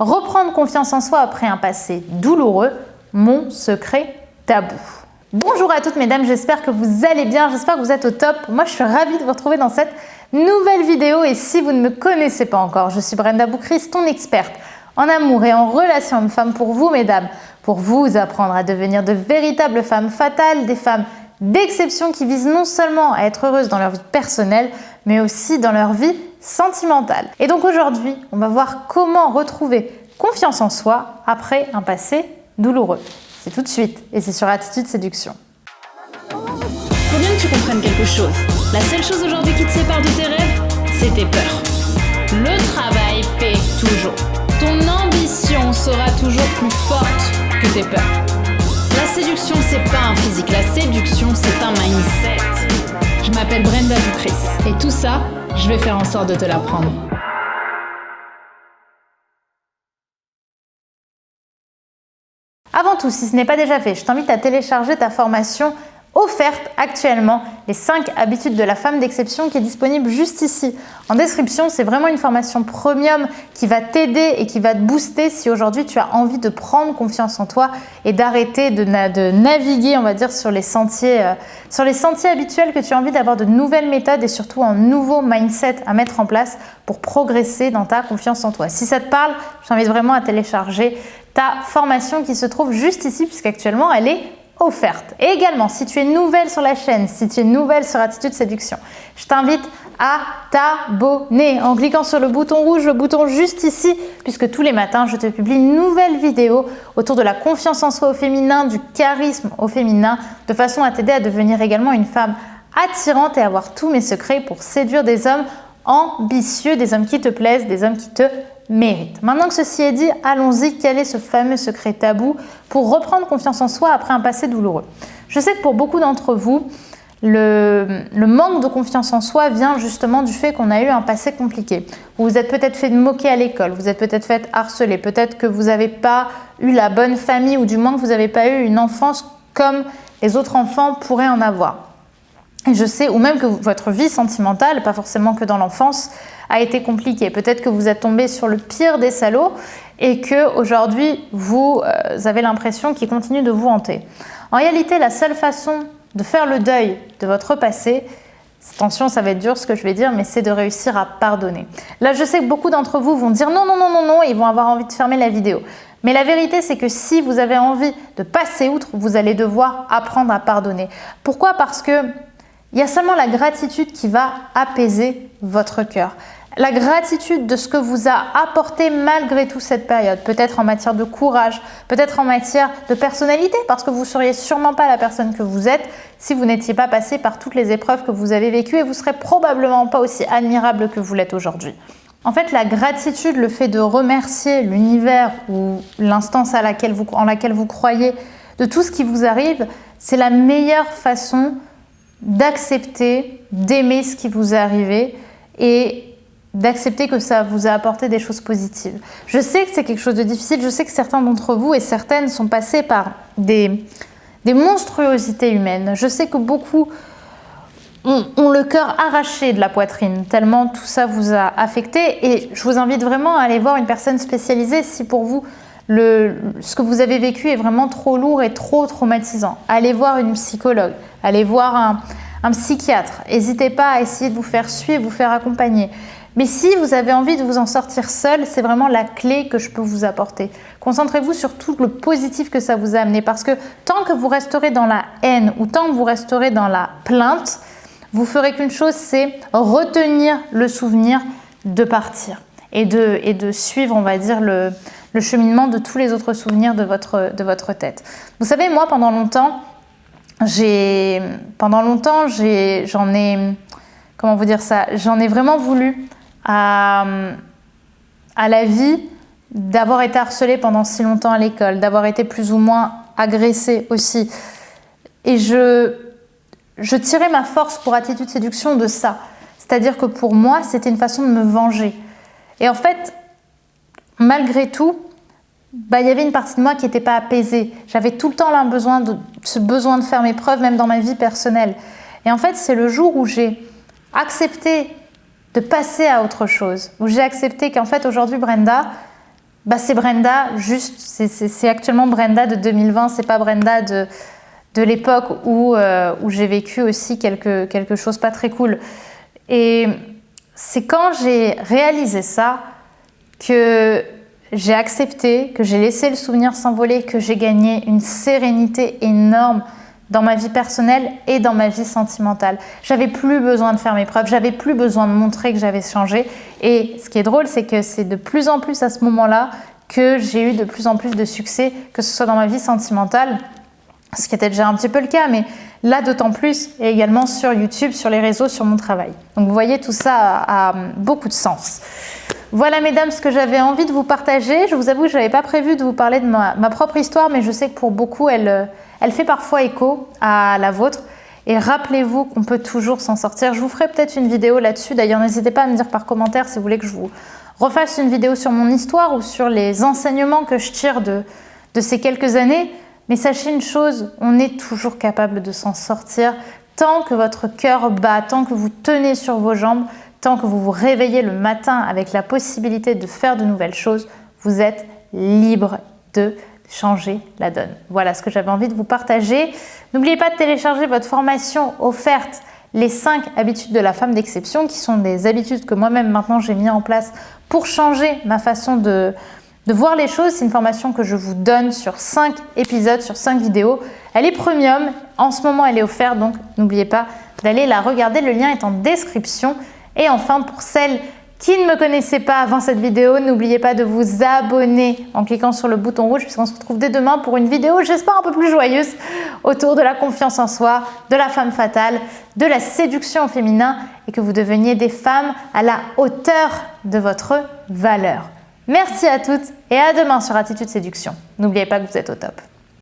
Reprendre confiance en soi après un passé douloureux, mon secret tabou. Bonjour à toutes mesdames, j'espère que vous allez bien, j'espère que vous êtes au top. Moi je suis ravie de vous retrouver dans cette nouvelle vidéo et si vous ne me connaissez pas encore, je suis Brenda Boucris, ton experte en amour et en relation homme-femme pour vous mesdames, pour vous apprendre à devenir de véritables femmes fatales, des femmes d'exception qui visent non seulement à être heureuses dans leur vie personnelle, mais aussi dans leur vie sentimentale. Et donc aujourd'hui, on va voir comment retrouver confiance en soi après un passé douloureux. C'est tout de suite et c'est sur Attitude Séduction. Faut bien que tu comprennes quelque chose. La seule chose aujourd'hui qui te sépare de tes rêves, c'est tes peurs. Le travail paie toujours. Ton ambition sera toujours plus forte que tes peurs. La séduction, c'est pas un physique. La séduction, c'est un mindset. Je m'appelle Brenda Boucris. Et tout ça, je vais faire en sorte de te l'apprendre. Avant tout, si ce n'est pas déjà fait, je t'invite à télécharger ta formation offerte actuellement, les 5 habitudes de la femme d'exception qui est disponible juste ici. En description, c'est vraiment une formation premium qui va t'aider et qui va te booster si aujourd'hui tu as envie de prendre confiance en toi et d'arrêter de naviguer, on va dire, sur les sentiers habituels, que tu as envie d'avoir de nouvelles méthodes et surtout un nouveau mindset à mettre en place pour progresser dans ta confiance en toi. Si ça te parle, je t'invite vraiment à télécharger ta formation qui se trouve juste ici puisqu'actuellement elle est offerte. Et également, si tu es nouvelle sur la chaîne, si tu es nouvelle sur Attitude Séduction, je t'invite à t'abonner en cliquant sur le bouton rouge, le bouton juste ici, puisque tous les matins, je te publie une nouvelle vidéo autour de la confiance en soi au féminin, du charisme au féminin, de façon à t'aider à devenir également une femme attirante et avoir tous mes secrets pour séduire des hommes ambitieux, des hommes qui te plaisent, des hommes qui te mérite. Maintenant que ceci est dit, allons-y. Quel est ce fameux secret tabou pour reprendre confiance en soi après un passé douloureux? Je sais que pour beaucoup d'entre vous, le manque de confiance en soi vient justement du fait qu'on a eu un passé compliqué. Vous vous êtes peut-être fait moquer à l'école, vous êtes peut-être fait harceler, peut-être que vous n'avez pas eu la bonne famille ou du moins que vous n'avez pas eu une enfance comme les autres enfants pourraient en avoir. Et je sais, ou même que votre vie sentimentale, pas forcément que dans l'enfance, a été compliquée. Peut-être que vous êtes tombé sur le pire des salauds et qu'aujourd'hui, vous avez l'impression qu'il continue de vous hanter. En réalité, la seule façon de faire le deuil de votre passé, attention, ça va être dur ce que je vais dire, mais c'est de réussir à pardonner. Là, je sais que beaucoup d'entre vous vont dire non, non, non, non, non, et ils vont avoir envie de fermer la vidéo. Mais la vérité, c'est que si vous avez envie de passer outre, vous allez devoir apprendre à pardonner. Pourquoi? Parce que il y a seulement la gratitude qui va apaiser votre cœur. La gratitude de ce que vous a apporté malgré tout cette période. Peut-être en matière de courage, peut-être en matière de personnalité, parce que vous ne seriez sûrement pas la personne que vous êtes si vous n'étiez pas passé par toutes les épreuves que vous avez vécues et vous ne serez probablement pas aussi admirable que vous l'êtes aujourd'hui. En fait, la gratitude, le fait de remercier l'univers ou l'instance en laquelle vous croyez de tout ce qui vous arrive, c'est la meilleure façon d'accepter, d'aimer ce qui vous est arrivé et d'accepter que ça vous a apporté des choses positives. Je sais que c'est quelque chose de difficile, je sais que certains d'entre vous et certaines sont passés par des monstruosités humaines. Je sais que beaucoup ont le cœur arraché de la poitrine, tellement tout ça vous a affecté et je vous invite vraiment à aller voir une personne spécialisée si pour vous ce que vous avez vécu est vraiment trop lourd et trop traumatisant. Allez voir une psychologue, allez voir un psychiatre. N'hésitez pas à essayer de vous faire suivre, vous faire accompagner. Mais si vous avez envie de vous en sortir seul, c'est vraiment la clé que je peux vous apporter. Concentrez-vous sur tout le positif que ça vous a amené parce que tant que vous resterez dans la haine ou tant que vous resterez dans la plainte, vous ferez qu'une chose, c'est retenir le souvenir de partir et de suivre, on va dire, le cheminement de tous les autres souvenirs de votre tête. Vous savez, moi, pendant longtemps, j'en ai vraiment voulu à la vie d'avoir été harcelée pendant si longtemps à l'école, d'avoir été plus ou moins agressée aussi. Et je tirais ma force pour Attitude Séduction de ça. C'est-à-dire que pour moi, c'était une façon de me venger. Et en fait, malgré tout, il y avait une partie de moi qui n'était pas apaisée. J'avais tout le temps ce besoin de faire mes preuves, même dans ma vie personnelle. Et en fait, c'est le jour où j'ai accepté de passer à autre chose, où j'ai accepté qu'en fait, aujourd'hui, Brenda, c'est Brenda, juste, c'est actuellement Brenda de 2020, c'est pas Brenda de l'époque où j'ai vécu aussi quelque chose pas très cool. Et c'est quand j'ai réalisé ça que j'ai accepté, que j'ai laissé le souvenir s'envoler, que j'ai gagné une sérénité énorme dans ma vie personnelle et dans ma vie sentimentale. J'avais plus besoin de faire mes preuves, j'avais plus besoin de montrer que j'avais changé. Et ce qui est drôle, c'est que c'est de plus en plus à ce moment-là que j'ai eu de plus en plus de succès, que ce soit dans ma vie sentimentale, ce qui était déjà un petit peu le cas, mais là d'autant plus, et également sur YouTube, sur les réseaux, sur mon travail. Donc vous voyez, tout ça a beaucoup de sens. Voilà mesdames ce que j'avais envie de vous partager. Je vous avoue que je n'avais pas prévu de vous parler de ma propre histoire, mais je sais que pour beaucoup, elle fait parfois écho à la vôtre. Et rappelez-vous qu'on peut toujours s'en sortir. Je vous ferai peut-être une vidéo là-dessus. D'ailleurs, n'hésitez pas à me dire par commentaire si vous voulez que je vous refasse une vidéo sur mon histoire ou sur les enseignements que je tire de ces quelques années. Mais sachez une chose, on est toujours capable de s'en sortir tant que votre cœur bat, tant que vous tenez sur vos jambes, tant que vous vous réveillez le matin avec la possibilité de faire de nouvelles choses, vous êtes libre de changer la donne. Voilà ce que j'avais envie de vous partager. N'oubliez pas de télécharger votre formation offerte, les 5 habitudes de la femme d'exception, qui sont des habitudes que moi-même maintenant j'ai mis en place pour changer ma façon de voir les choses. C'est une formation que je vous donne sur 5 épisodes, sur 5 vidéos. Elle est premium, en ce moment elle est offerte, donc n'oubliez pas d'aller la regarder, le lien est en description. Et enfin, pour celles qui ne me connaissaient pas avant cette vidéo, n'oubliez pas de vous abonner en cliquant sur le bouton rouge, puisqu'on se retrouve dès demain pour une vidéo, j'espère un peu plus joyeuse, autour de la confiance en soi, de la femme fatale, de la séduction au féminin, et que vous deveniez des femmes à la hauteur de votre valeur. Merci à toutes et à demain sur Attitude Séduction. N'oubliez pas que vous êtes au top.